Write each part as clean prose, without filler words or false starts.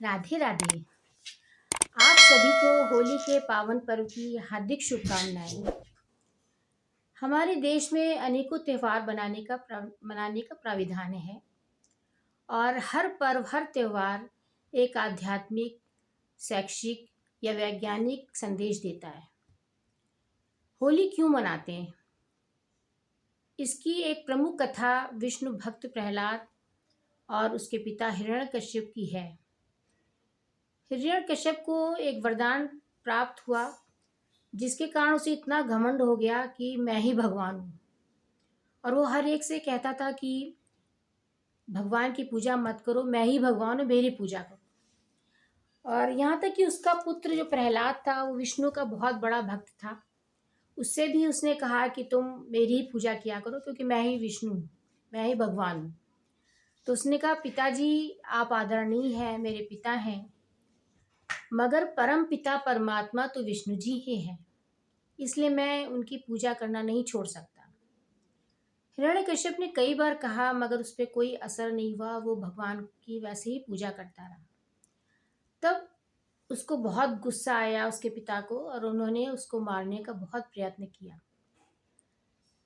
राधे राधे। आप सभी को होली के पावन पर्व की हार्दिक शुभकामनाएं। हमारे देश में अनेकों त्यौहार मनाने का प्राविधान है और हर पर्व हर त्यौहार एक आध्यात्मिक, शैक्षिक या वैज्ञानिक संदेश देता है। होली क्यों मनाते हैं? इसकी एक प्रमुख कथा विष्णु भक्त प्रहलाद और उसके पिता हिरण्यकश्यप की है। हिरण्यकश्यप को एक वरदान प्राप्त हुआ जिसके कारण उसे इतना घमंड हो गया कि मैं ही भगवान हूँ, और वो हर एक से कहता था कि भगवान की पूजा मत करो, मैं ही भगवान हूँ, मेरी पूजा करो। और यहाँ तक कि उसका पुत्र जो प्रहलाद था वो विष्णु का बहुत बड़ा भक्त था। उससे भी उसने कहा कि तुम मेरी ही पूजा किया करो क्योंकि मैं ही विष्णु हूँ, मैं ही भगवान हूँ। तो उसने कहा, पिताजी आप आदरणीय हैं, मेरे पिता हैं, मगर परम पिता परमात्मा तो विष्णु जी ही हैं, इसलिए मैं उनकी पूजा करना नहीं छोड़ सकता। हिरण्यकश्यप ने कई बार कहा मगर उस पर कोई असर नहीं हुआ, वो भगवान की वैसे ही पूजा करता रहा। तब उसको बहुत गुस्सा आया उसके पिता को, और उन्होंने उसको मारने का बहुत प्रयत्न किया।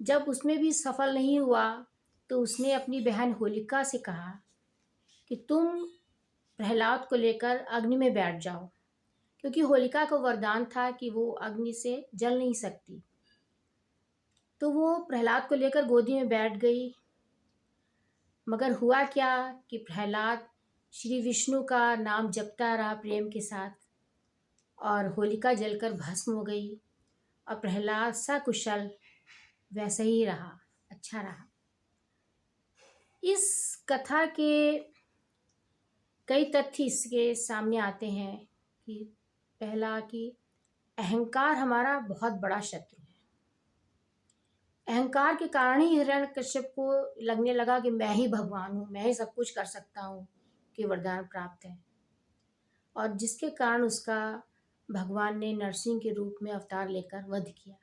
जब उसमें भी सफल नहीं हुआ तो उसने अपनी बहन होलिका से कहा कि तुम प्रहलाद को लेकर अग्नि में बैठ जाओ, क्योंकि होलिका को वरदान था कि वो अग्नि से जल नहीं सकती। तो वो प्रहलाद को लेकर गोदी में बैठ गई, मगर हुआ क्या कि प्रहलाद श्री विष्णु का नाम जपता रहा प्रेम के साथ, और होलिका जलकर भस्म हो गई, और प्रहलाद सकुशल वैसे ही रहा, अच्छा रहा। इस कथा के कई तथ्य इसके सामने आते हैं कि पहला कि अहंकार हमारा बहुत बड़ा शत्रु है। अहंकार के कारण ही हिरण्यकश्यप को लगने लगा कि मैं ही भगवान हूँ, मैं ही सब कुछ कर सकता हूँ, कि वरदान प्राप्त है, और जिसके कारण उसका भगवान ने नरसिंह के रूप में अवतार लेकर वध किया।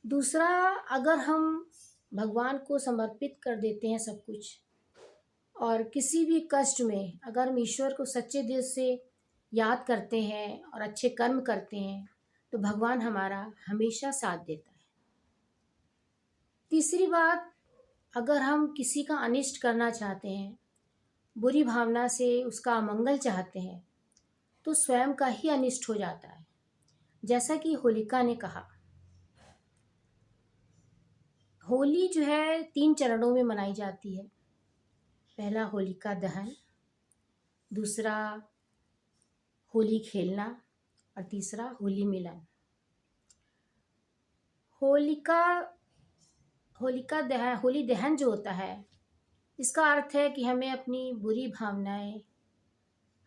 दूसरा, अगर हम भगवान को समर्पित कर देते हैं सब कुछ, और किसी भी कष्ट में अगर हम ईश्वर को सच्चे दिल से याद करते हैं और अच्छे कर्म करते हैं तो भगवान हमारा हमेशा साथ देता है। तीसरी बात, अगर हम किसी का अनिष्ट करना चाहते हैं, बुरी भावना से उसका अमंगल चाहते हैं, तो स्वयं का ही अनिष्ट हो जाता है। जैसा कि होलिका ने कहा, होली जो है 3 चरणों में मनाई जाती है। पहला होलिका दहन, दूसरा होली खेलना, और तीसरा होली मिलन। होली दहन जो होता है, इसका अर्थ है कि हमें अपनी बुरी भावनाएं,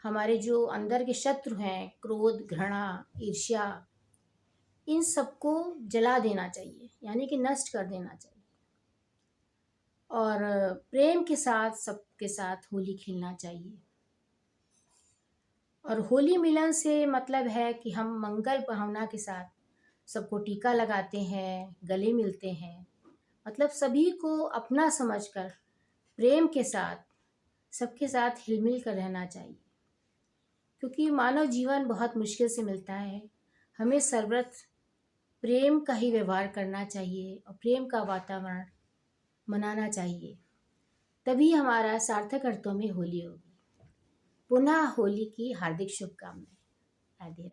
हमारे जो अंदर के शत्रु हैं, क्रोध, घृणा, ईर्ष्या, इन सबको जला देना चाहिए, यानी कि नष्ट कर देना चाहिए, और प्रेम के साथ सबके साथ होली खेलना चाहिए। और होली मिलन से मतलब है कि हम मंगल भावना के साथ सबको टीका लगाते हैं, गले मिलते हैं, मतलब सभी को अपना समझकर प्रेम के साथ सबके साथ हिलमिल कर रहना चाहिए, क्योंकि मानव जीवन बहुत मुश्किल से मिलता है। हमें सर्वत्र प्रेम का ही व्यवहार करना चाहिए और प्रेम का वातावरण मनाना चाहिए, तभी हमारा सार्थक अर्थों में होली होगी। पुनः होली की हार्दिक शुभकामनाएं। राधे राधे।